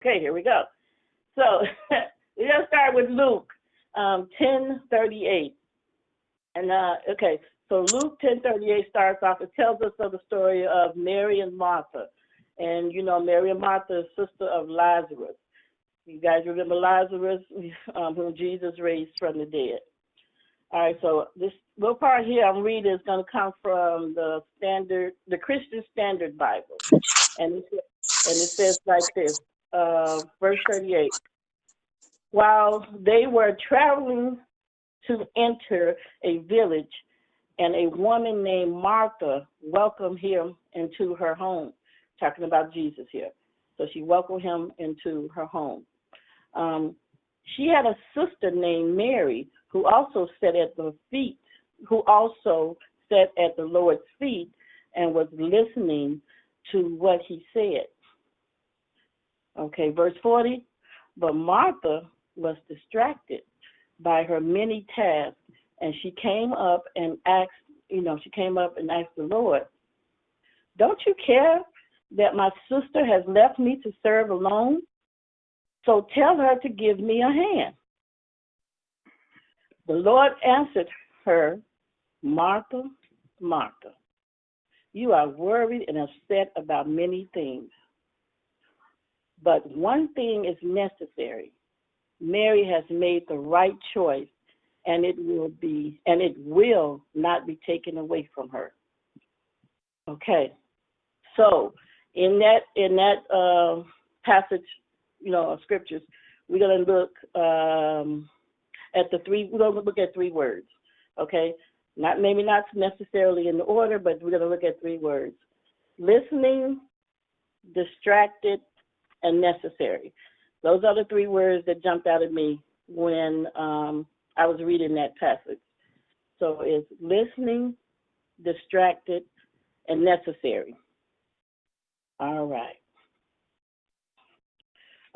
Okay, here we go. So we're going to start with Luke 10:38. And okay, so Luke 10:38 starts off. It tells us of the story of Mary and Martha. And you know, Mary and Martha is sister of Lazarus. You guys remember Lazarus, whom Jesus raised from the dead. All right, so this little part here I'm reading is going to come from the Christian Standard Bible. And it says like this, verse 38. While they were traveling to enter a village, and a woman named Martha welcomed him into her home. Talking about Jesus here. So she welcomed him into her home. She had a sister named Mary who also sat at the Lord's feet and was listening to what he said. Okay, verse 40. But Martha was distracted by her many tasks, and she came up and asked the Lord, "Don't you care that my sister has left me to serve alone? So tell her to give me a hand." The Lord answered her, "Martha, Martha, you are worried and upset about many things. But one thing is necessary. Mary has made the right choice, and it will not be taken away from her." Okay. So in that passage, of scriptures, we're going to look we're going to look at three words. Okay. Maybe not necessarily in the order, but we're going to look at three words: listening, distracted, and necessary. Those are the three words that jumped out at me when I was reading that passage. So it's listening, distracted, and necessary. All right.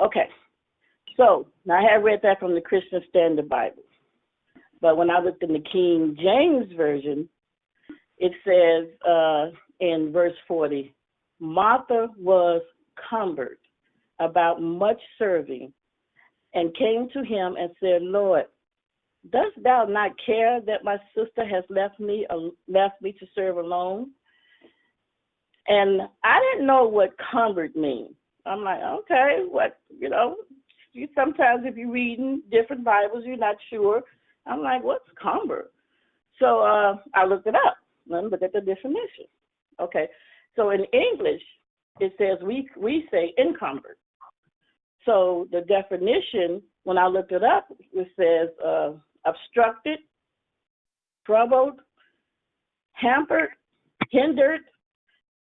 Okay. So now I have read that from the Christian Standard Bible. But when I looked in the King James Version, it says in verse 40, Martha was cumbered about much serving, and came to him and said, "Lord, dost thou not care that my sister has left me to serve alone?" And I didn't know what cumbered means. I'm like, okay, what, you sometimes if you're reading different Bibles, you're not sure. I'm like, what's cumber? So I looked it up. Let me look at the definition. Okay, so in English, it says we say encumbered. So the definition, when I looked it up, it says obstructed, troubled, hampered, hindered,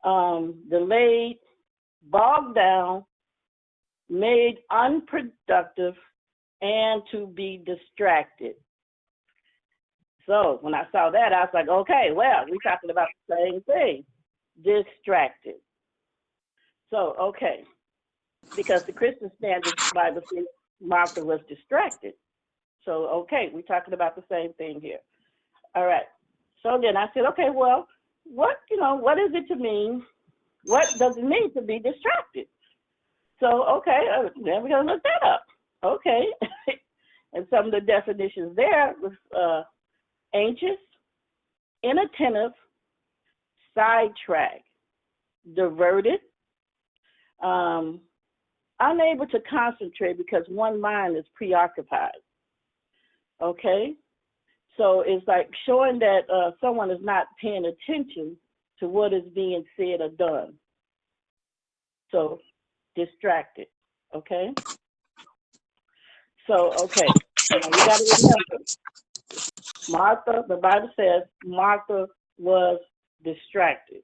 delayed, bogged down, made unproductive, and to be distracted. So when I saw that, I was like, okay, well, we're talking about the same thing, distracted. So, okay, because the Christian Standard Bible says Martha was distracted. So, okay, we're talking about the same thing here. All right. So then I said, okay, well, what is it to mean? What does it mean to be distracted? So, okay, then we're going to look that up. Okay. And some of the definitions there was anxious, inattentive, sidetracked, diverted, unable to concentrate because one mind is preoccupied. Okay? So it's like showing that someone is not paying attention to what is being said or done. So distracted. Okay? So, okay. Now we got to remember, Martha, the Bible says Martha was distracted.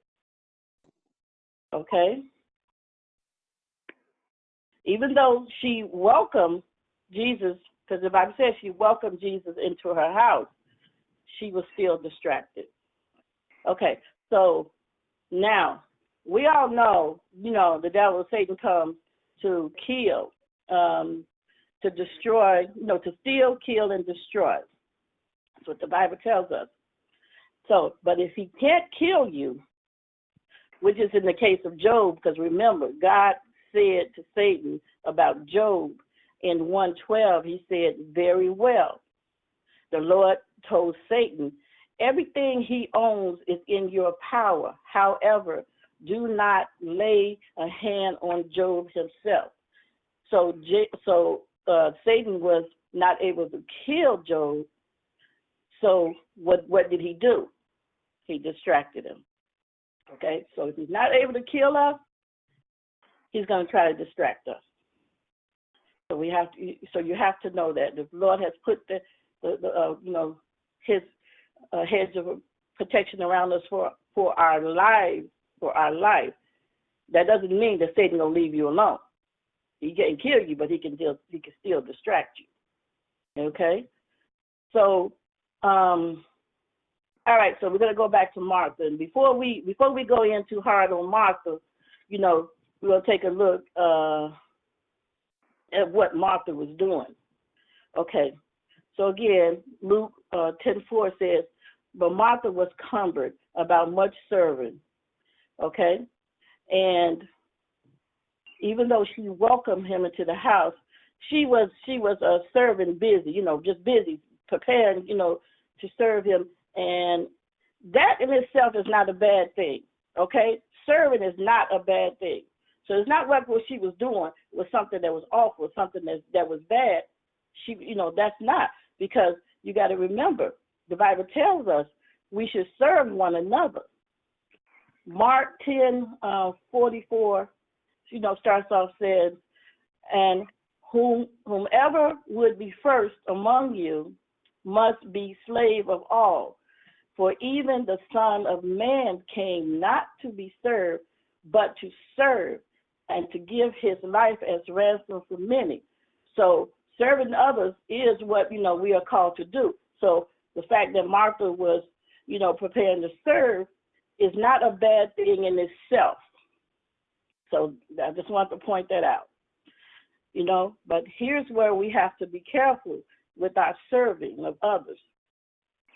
Okay? Even though she welcomed Jesus, because the Bible says she welcomed Jesus into her house, she was still distracted. Okay, so now we all know, the devil, Satan, comes to kill, to destroy, to steal, kill, and destroy. That's what the Bible tells us. So, but if he can't kill you, which is in the case of Job, because remember, God said to Satan about Job in 1:12, he said, very well. The Lord told Satan, everything he owns is in your power. However, do not lay a hand on Job himself. So Satan was not able to kill Job. So what did he do? He distracted him. Okay, so if he's not able to kill us, he's going to try to distract us. So you have to know that the Lord has put the His hedge of protection around us for our lives, for our life. That doesn't mean that Satan will leave you alone. He can't kill you, but he can still distract you. Okay, so all right, so we're going to go back to Martha. And before we go in too hard on Martha, we're going to take a look at what Martha was doing. Okay, so again, Luke 10:4 says, but Martha was cumbered about much serving. Okay, and even though she welcomed him into the house, she was serving busy, just busy, preparing, to serve him. And that in itself is not a bad thing, okay? Serving is not a bad thing. So it's not like what she was doing was something that was awful, something that was bad. That's not, because you got to remember, the Bible tells us we should serve one another. Mark 10:44, starts off, says, and whomever would be first among you must be slave of all. For even the Son of Man came not to be served, but to serve and to give his life as ransom for many. So serving others is what, we are called to do. So the fact that Martha was, preparing to serve is not a bad thing in itself. So I just want to point that out, But here's where we have to be careful with our serving of others.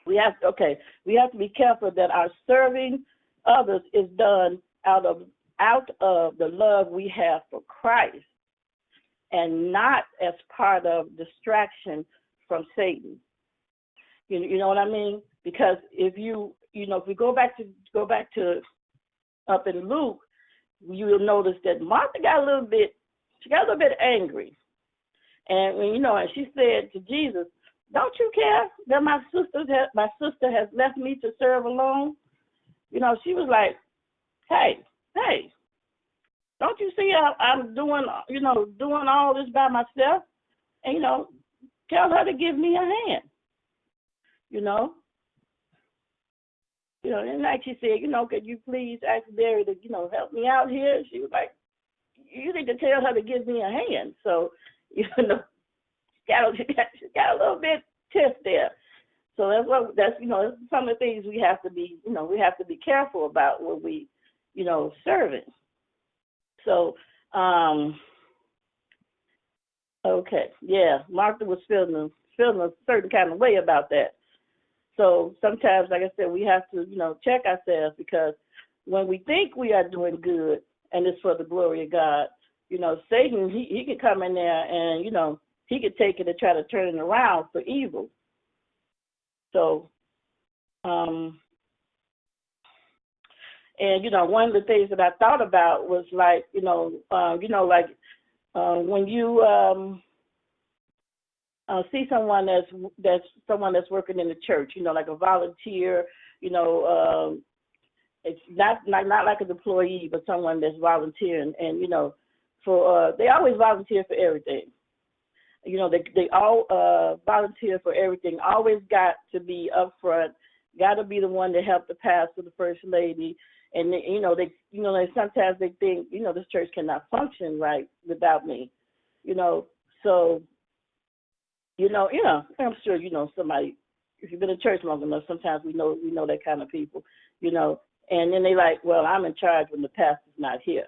We have to be careful that our serving others is done out of the love we have for Christ, and not as part of distraction from Satan. You know what I mean? Because if we go back to up in Luke, you will notice that Martha got a little bit angry, and and she said to Jesus, don't you care that my sister has left me to serve alone? She was like, hey, don't you see I'm doing all this by myself? And, tell her to give me a hand, And like she said, could you please ask Mary to, help me out here? She was like, you need to tell her to give me a hand. So, she got a little bit tiff there. So that's some of the things we have to be careful about when we, serving. So, okay, yeah, Martha was feeling a certain kind of way about that. So sometimes, like I said, we have to, check ourselves, because when we think we are doing good and it's for the glory of God, Satan, he can come in there and, he could take it and try to turn it around for evil. So, and, one of the things that I thought about was like, when you see someone that's working in the church, like a volunteer, it's not like an employee, but someone that's volunteering, and they always volunteer for everything. They all volunteer for everything. Always got to be up front. Got to be the one to help the pastor, the first lady, and they sometimes they think this church cannot function right without me. So I'm sure somebody. If you've been in church long enough, sometimes we know that kind of people. And then they like, well, I'm in charge when the pastor's not here.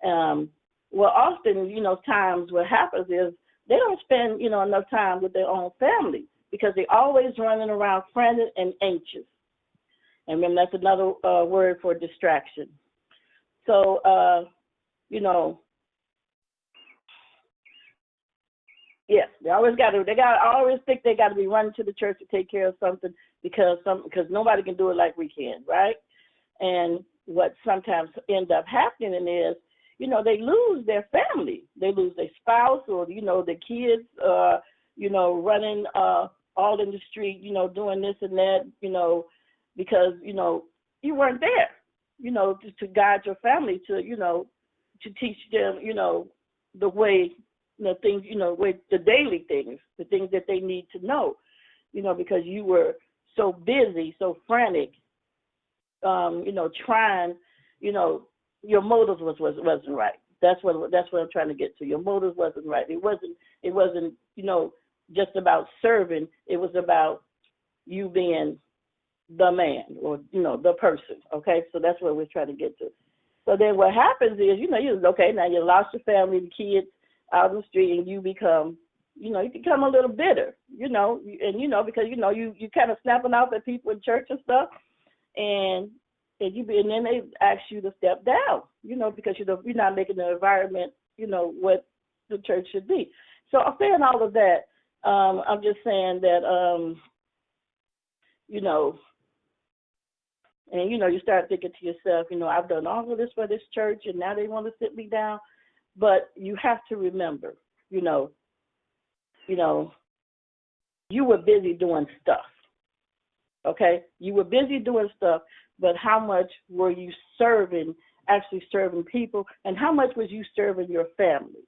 Well, often times what happens is, they don't spend, enough time with their own family, because they're always running around frantic and anxious. And then that's another word for distraction. So, They always think they got to be running to the church to take care of something because nobody can do it like we can, right? And what sometimes end up happening is, they lose their family. They lose their spouse or, their kids, running all in the street, doing this and that, because, you weren't there, to guide your family, to teach them, the way, things, the daily things, the things that they need to know, because you were so busy, so frantic, trying, your motives wasn't right. That's what I'm trying to get to. Your motives wasn't right. It wasn't, just about serving. It was about you being the man or, the person. Okay. So that's what we're trying to get to. So then what happens is, now you lost your family, the kids out on the street, and you become, you become a little bitter, because, you kind of snapping off at people in church and stuff. And then they ask you to step down, because you're not making the environment, what the church should be. So I'm saying all of that. I'm just saying that, and you start thinking to yourself, I've done all of this for this church, and now they want to sit me down. But you have to remember, you were busy doing stuff. Okay, you were busy doing stuff, but how much were you actually serving people, and how much was you serving your family?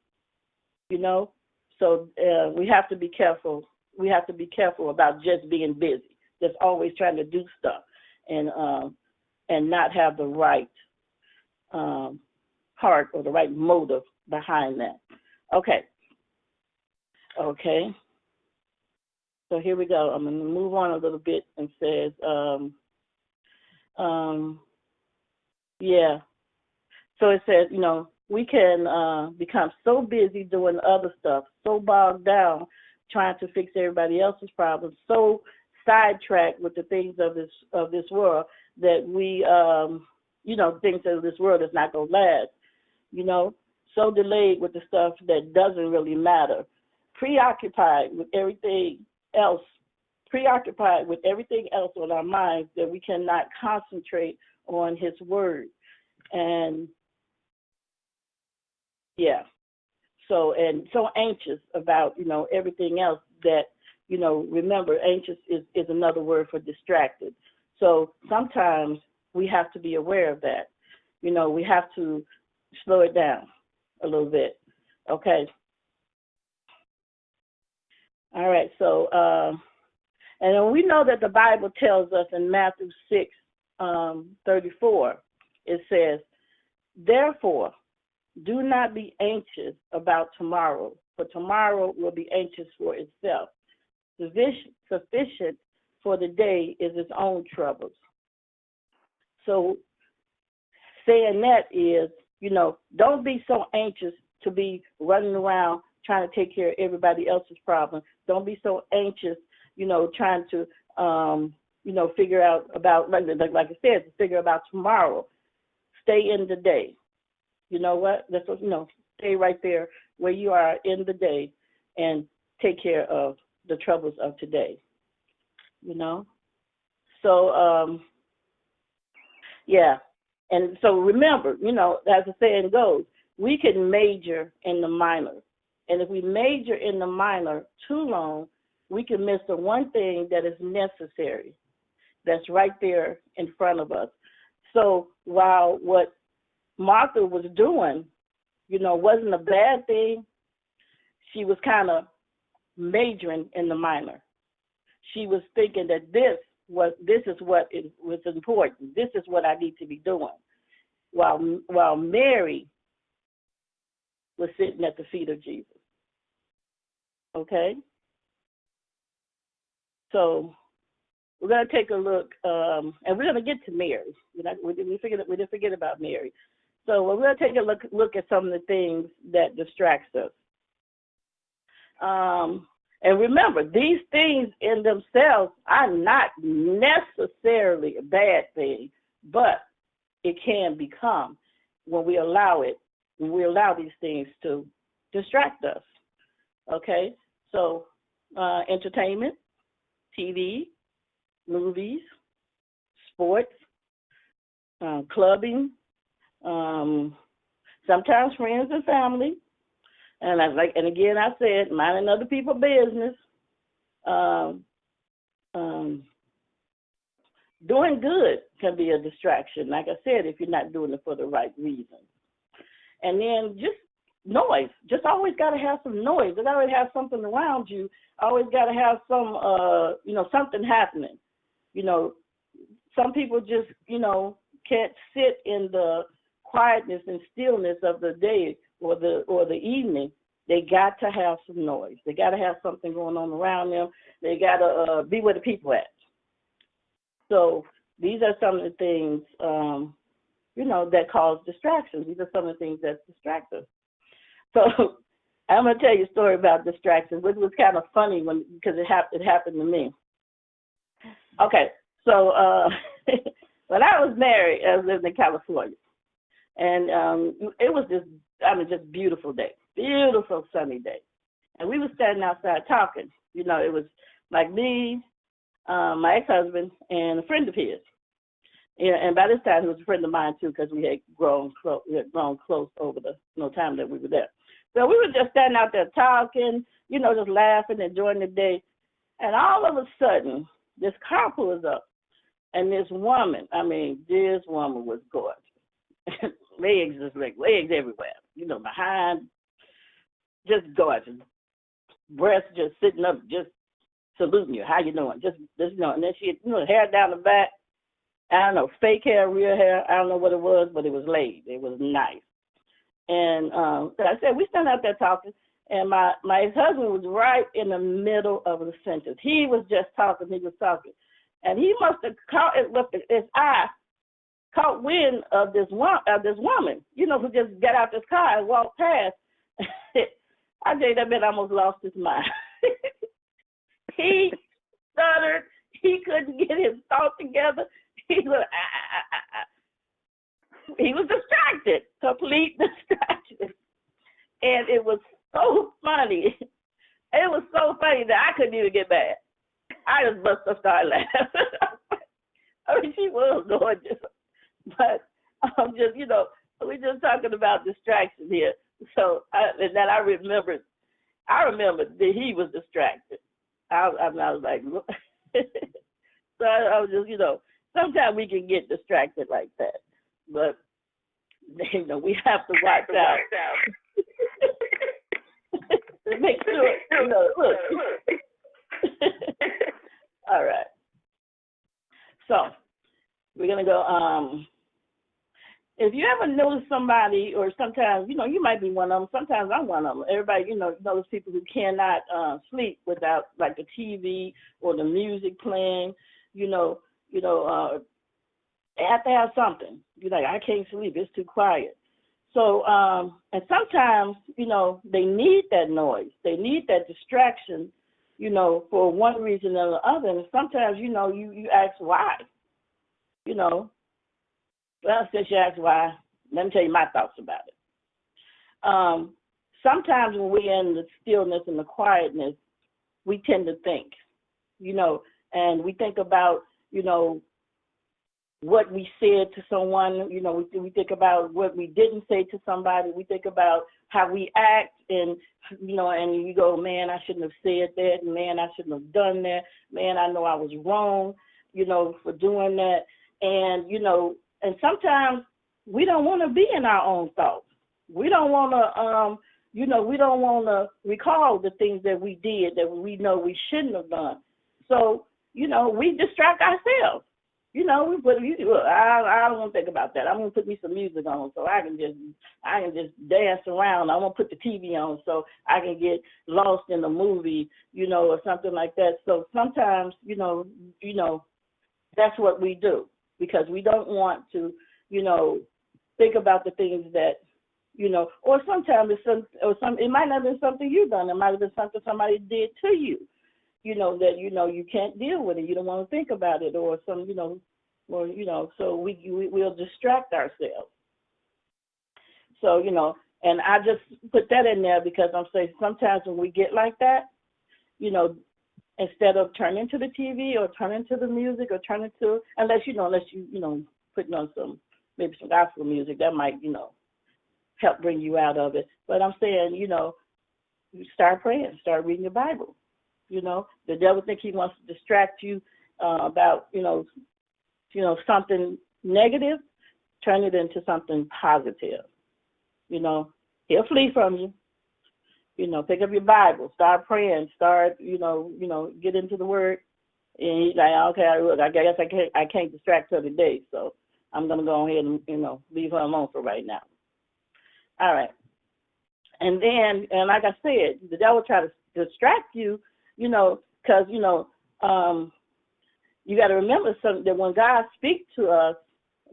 So we have to be careful. We have to be careful about just being busy, just always trying to do stuff, and not have the right heart or the right motive behind that. Okay. So here we go. I'm going to move on a little bit and says, So it says, we can become so busy doing other stuff, so bogged down trying to fix everybody else's problems, so sidetracked with the things of this world that we, things of this world is not going to last, so delayed with the stuff that doesn't really matter, preoccupied with everything else on our minds that we cannot concentrate on his word. And so anxious about, everything else that, remember, anxious is another word for distracted. So sometimes we have to be aware of that. We have to slow it down a little bit. Okay. All right. So, and then we know that the Bible tells us in Matthew 6:34, it says, therefore, do not be anxious about tomorrow, for tomorrow will be anxious for itself. Sufficient for the day is its own troubles. So saying that is, don't be so anxious to be running around trying to take care of everybody else's problems. Don't be so anxious, trying to, figure out about, like I said, to figure about tomorrow. Stay in the day. You know what? That's what, stay right there where you are in the day and take care of the troubles of today. So, And so remember, as the saying goes, we can major in the minor. And if we major in the minor too long, we can miss the one thing that is necessary, that's right there in front of us. So while what Martha was doing, wasn't a bad thing, she was kind of majoring in the minor. She was thinking that this is what was important. This is what I need to be doing. While Mary was sitting at the feet of Jesus. Okay? So we're going to take a look, and we're going to get to Mary. We didn't forget about Mary. So we're going to take a look at some of the things that distracts us. And remember, these things in themselves are not necessarily a bad thing, but it can become when we allow these things to distract us. Okay? So, entertainment, TV, movies, sports, clubbing, sometimes friends and family. And again, I said, minding other people's business. Um, um, Doing good can be a distraction, like I said, if you're not doing it for the right reason. And then just noise. Just always got to have some noise. You got to have something around you. Always got to have some, something happening. You know, some people just, can't sit in the quietness and stillness of the day or the evening. They got to have some noise. They got to have something going on around them. They got to be where the people at. So these are some of the things, that cause distractions. These are some of the things that distract us. So I'm going to tell you a story about distractions, which was kind of funny because it happened to me. Okay, so when I was married, I was living in California, and it was just beautiful day, beautiful sunny day, and we were standing outside talking. It was like me, my ex-husband, and a friend of his. Yeah, and by this time he was a friend of mine too, because we had grown close over the time that we were there. So we were just standing out there talking, just laughing, enjoying the day, and all of a sudden this car pulls up, and this woman was gorgeous. legs everywhere, behind, just gorgeous, breasts just sitting up, just saluting you. How you doing? Just and then she had, hair down the back. I don't know, fake hair, real hair. I don't know what it was, but it was laid. It was nice. And so I said, we stand out there talking, and my ex-husband was right in the middle of the sentence. He was just talking. He was talking, and he must have caught it with his eye, caught wind of this woman, who just got out this car and walked past. I tell you, that man almost lost his mind. He stuttered. He couldn't get his thought together. He was distracted, complete distraction. And it was so funny. It was so funny that I couldn't even get mad. I just must have started laughing. I mean, she was gorgeous. But we're just talking about distraction here. So I remembered that he was distracted. I was like, so I was just, sometimes we can get distracted like that, but we have to watch out. Make sure, look. All right. So we're gonna go. If you ever notice somebody, or sometimes, you might be one of them. Sometimes I'm one of them. Everybody, those people who cannot sleep without like the TV or the music playing. They have to have something. You're like, I can't sleep. It's too quiet. So, and sometimes, they need that noise. They need that distraction, for one reason or the other. And sometimes, you ask why, Well, since you asked why, let me tell you my thoughts about it. Sometimes when we're in the stillness and the quietness, we tend to think, and we think about, what we said to someone, we think about what we didn't say to somebody. We think about how we act, and, and you go, man, I shouldn't have said that. Man, I shouldn't have done that. Man, I know I was wrong, for doing that. And, and sometimes we don't want to be in our own thoughts. We don't want to, we don't want to recall the things that we did that we know we shouldn't have done. So, we distract ourselves. I don't want to think about that. I'm going to put me some music on so I can just dance around. I'm going to put the TV on so I can get lost in the movie, or something like that. So sometimes, that's what we do, because we don't want to, think about the things that, or sometimes it might not have been something you done. It might have been something somebody did to you. That, you can't deal with it. You don't want to think about it, or some, so we'll distract ourselves. So, and I just put that in there because I'm saying sometimes when we get like that, you know, instead of turning to the TV or turning to the music or turning to, unless you, putting on maybe some gospel music, that might, help bring you out of it. But I'm saying, start praying, start reading your Bible. The devil think he wants to distract you about, something negative, turn it into something positive. He'll flee from you. Pick up your Bible, start praying, start, get into the Word. And he's like, okay, look, I guess I can't distract her today, so I'm gonna go ahead and, leave her alone for right now. All right. And then, and like I said, the devil try to distract you, because you got to remember something, that when God speaks to us,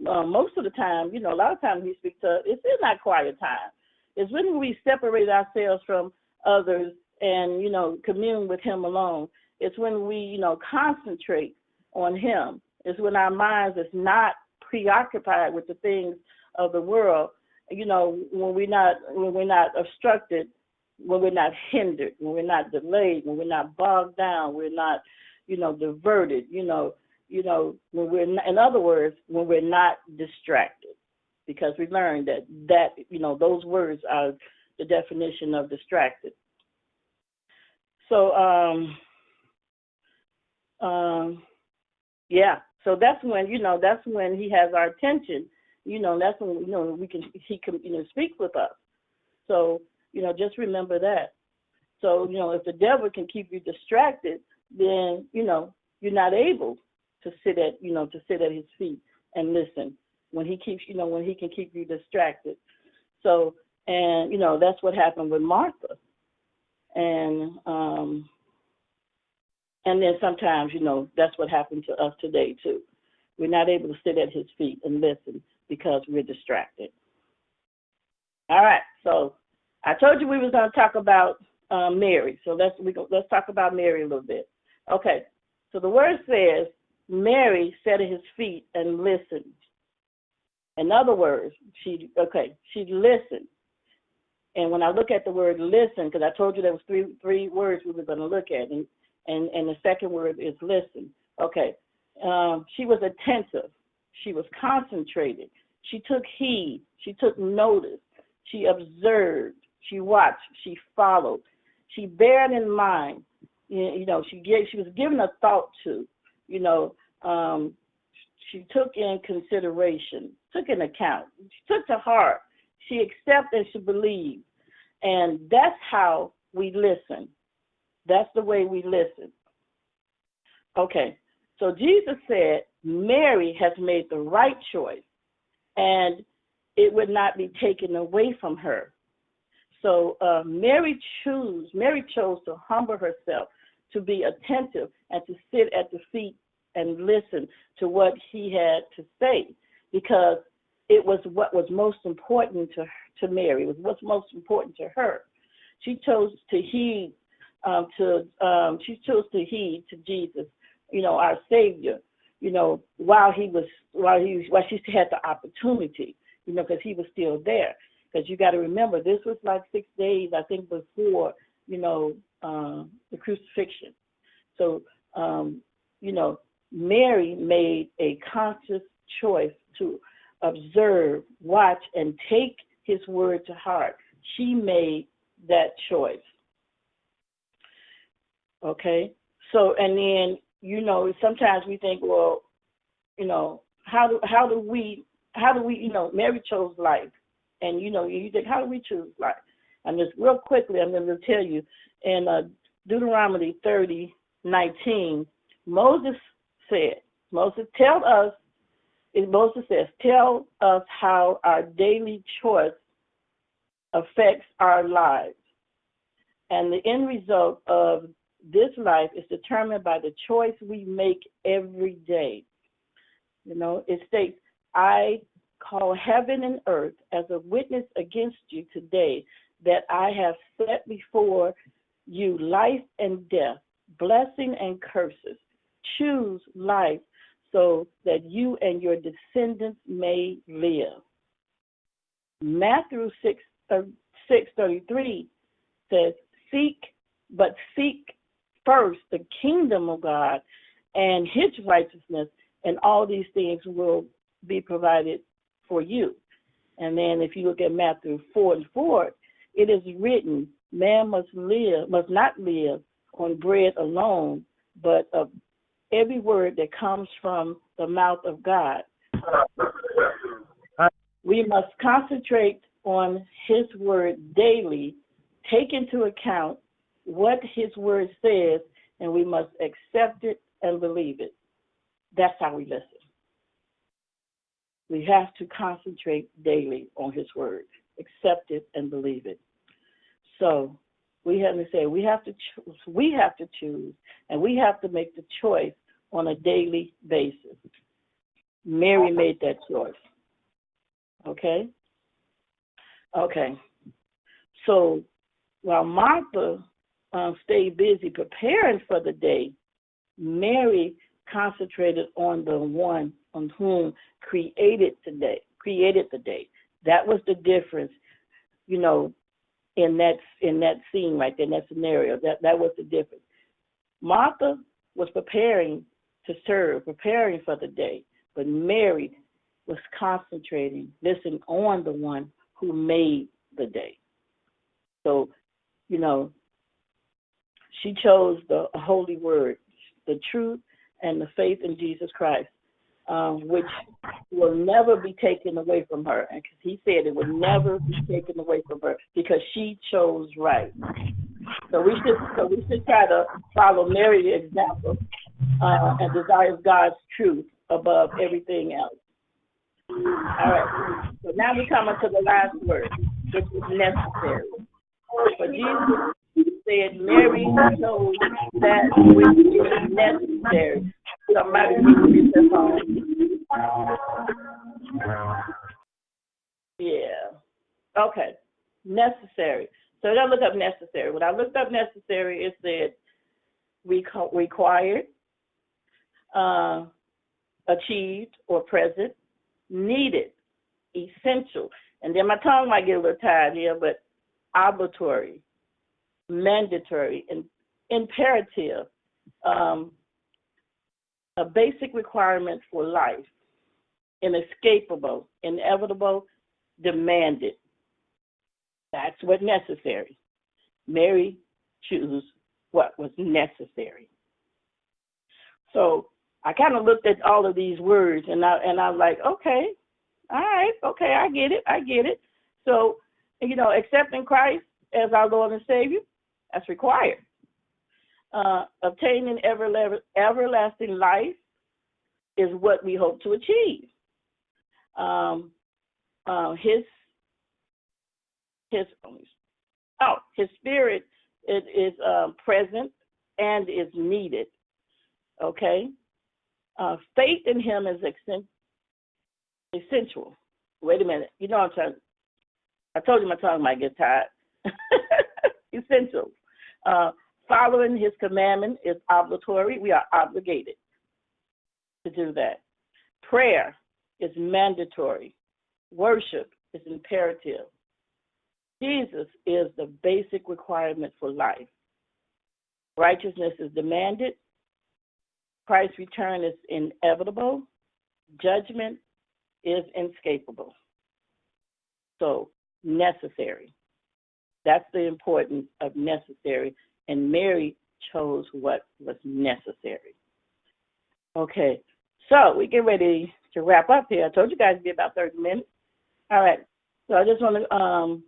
most of the time, a lot of times He speaks to us, it's in that quiet time. It's when we separate ourselves from others and, commune with Him alone. It's when we, concentrate on Him. It's when our minds is not preoccupied with the things of the world. When we're not obstructed, when we're not hindered, when we're not delayed, when we're not bogged down, we're not, diverted. When we're not, in other words, when we're not distracted. Because we learned that those words are the definition of distracted. So yeah. So that's when He has our attention. That's when He can speak with us. So just remember that. So if the devil can keep you distracted, then you're not able to sit at His feet and listen. When he can keep you distracted. So, and, that's what happened with Martha. And then sometimes, that's what happened to us today too. We're not able to sit at His feet and listen because we're distracted. All right. So I told you we was going to talk about Mary. So let's talk about Mary a little bit. Okay. So the word says, Mary sat at His feet and listened. In other words, she listened. And when I look at the word listen, because I told you there was three words we were going to look at, and the second word is listen. Okay. She was attentive. She was concentrated. She took heed. She took notice. She observed. She watched. She followed. She bared in mind. She was given a thought to. She took in consideration, took in account, she took to heart, she accepted and she believed. And that's how we listen. That's the way we listen. Okay, so Jesus said Mary has made the right choice and it would not be taken away from her. So Mary chose to humble herself, to be attentive and to sit at the feet and listen to what He had to say, because it was what was most important to Mary. It was what's most important to her. She chose to heed to Jesus, our Savior, while she had the opportunity, because He was still there. Because you got to remember, this was like 6 days, I think, before the crucifixion. So Mary made a conscious choice to observe, watch, and take His word to heart. She made that choice. Okay? So, and then, sometimes we think, well, how do we, Mary chose life. And, you think, how do we choose life? And just real quickly, I'm going to tell you, in Deuteronomy 30:19, Moses says, tell us how our daily choice affects our lives. And the end result of this life is determined by the choice we make every day. It states, I call heaven and earth as a witness against you today that I have set before you life and death, blessing and curses. Choose life so that you and your descendants may live. Matthew 6:33 says, seek first the kingdom of God and his righteousness, and all these things will be provided for you. And then if you look at Matthew 4:4, it is written, man must not live on bread alone, but of every word that comes from the mouth of God. We must concentrate on his word daily, take into account what his word says, and we must accept it and believe it. That's how we listen. We have to concentrate daily on his word, accept it and believe it. So we have to say we have to choose, and we have to make the choice on a daily basis. Mary made that choice. Okay? Okay. So while Martha stayed busy preparing for the day, Mary concentrated on the one on whom created the day. That was the difference, in that scene right there, in that scenario. That was the difference. Martha was preparing to serve, preparing for the day, but Mary was concentrating, listening on the one who made the day. So, she chose the holy word, the truth, and the faith in Jesus Christ, which will never be taken away from her. And he said it will never be taken away from her because she chose right. So we should try to follow Mary's example and desire God's truth above everything else. All right. So now we come to the last word, which is necessary. For Jesus said, Mary chose that which is necessary. Somebody needs to get their phone. Yeah. Okay. Necessary. So I gotta look up necessary. When I looked up necessary, it said required, achieved or present, needed, essential. And then my tongue might get a little tired here, but obligatory, mandatory, and imperative, a basic requirement for life, inescapable, inevitable, demanded. That's what necessary. Mary chose what was necessary. So I kind of looked at all of these words, and I'm like, okay, all right, okay, I get it. So, accepting Christ as our Lord and Savior, that's required. Obtaining everlasting life is what we hope to achieve. His Spirit is present and is needed. Okay, faith in Him is essential. Wait a minute, I told you my tongue might get tired. Essential. Following His commandment is obligatory. We are obligated to do that. Prayer is mandatory. Worship is imperative. Jesus is the basic requirement for life. Righteousness is demanded. Christ's return is inevitable. Judgment is inescapable. So, necessary. That's the importance of necessary. And Mary chose what was necessary. Okay, so we get ready to wrap up here. I told you guys it'd be about 30 minutes. All right, so I just want to, on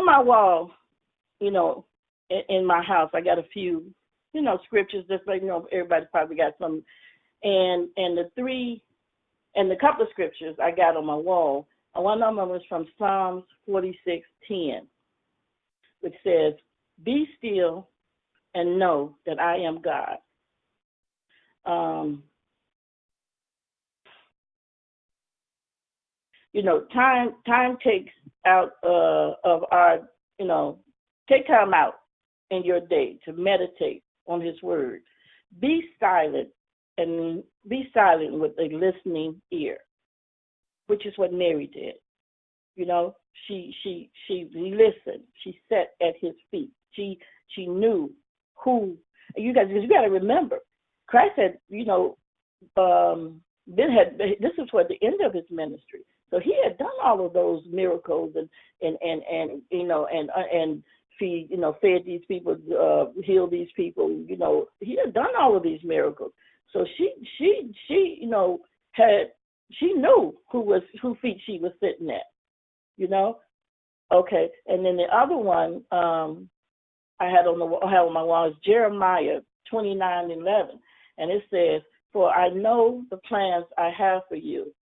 my wall, in my house, I got a few, scriptures, just like, everybody's probably got some. And the couple of scriptures I got on my wall, one of them was from Psalms 46:10, which says, "Be still and know that I am God." Time takes out of our, take time out in your day to meditate on His word. Be silent with a listening ear, which is what Mary did. She listened. She sat at His feet. She knew who You guys, because you got to remember, Christ had, this was toward the end of his ministry. So he had done all of those miracles and feed, fed these people, healed these people. He had done all of these miracles. So she she knew who feet she was sitting at. Okay. And then the other one I had on my wall is Jeremiah 29:11, and it says, "For I know the plans I have for you,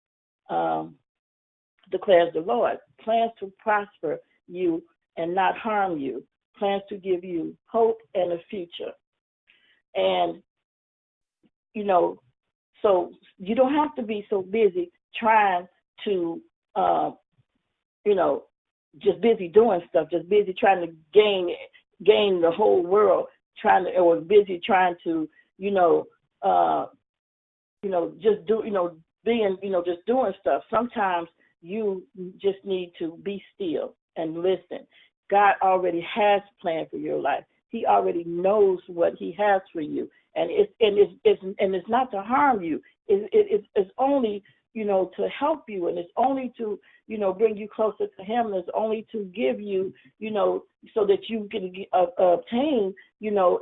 declares the Lord, plans to prosper you and not harm you, plans to give you hope and a future." And, so you don't have to be so busy trying to, just busy doing stuff, just busy trying to gain the whole world, or busy trying to, just do, being, just doing stuff. Sometimes you just need to be still and listen. God already has a plan for your life. He already knows what he has for you, and it's not to harm you. It's only to help you, and it's only to bring you closer to him, and it's only to give you so that you can obtain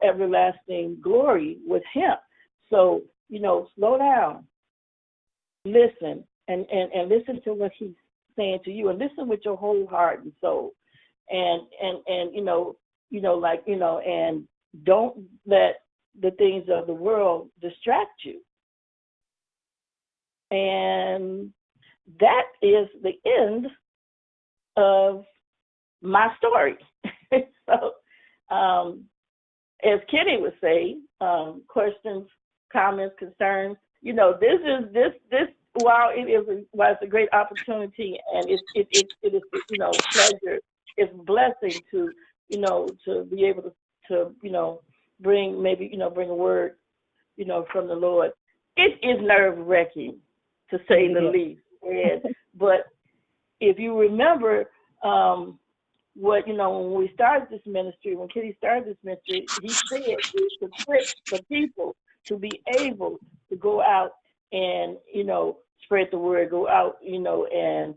everlasting glory with him. So slow down, listen, and listen to what he's saying to you, and listen with your whole heart and soul, and and don't let the things of the world distract you. And that is the end of my story. So, as Kenny would say, questions, comments, concerns. This. While it's a great opportunity, and it is pleasure, it's a blessing to to be able to bring a word from the Lord. It is nerve-wracking, to say the least. But if you remember what when we started this ministry, when Kitty started this ministry, he said to equip the people to be able to go out and spread the word, go out and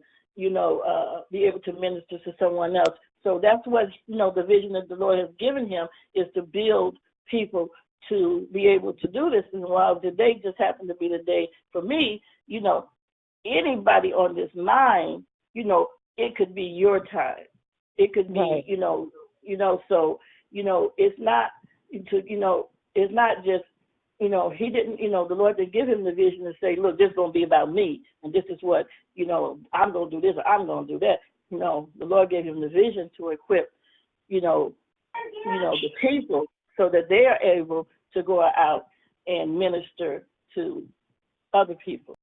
be able to minister to someone else. So that's what the vision that the Lord has given him, is to build people to be able to do this. And while today just happened to be the day for me, anybody on this line, it could be your time. It could be, right. So, it's not it's not just, he didn't, the Lord didn't give him the vision to say, look, this is going to be about me, and this is what, I'm going to do this, or I'm going to do that. The Lord gave him the vision to equip, the people, so that they are able to go out and minister to other people.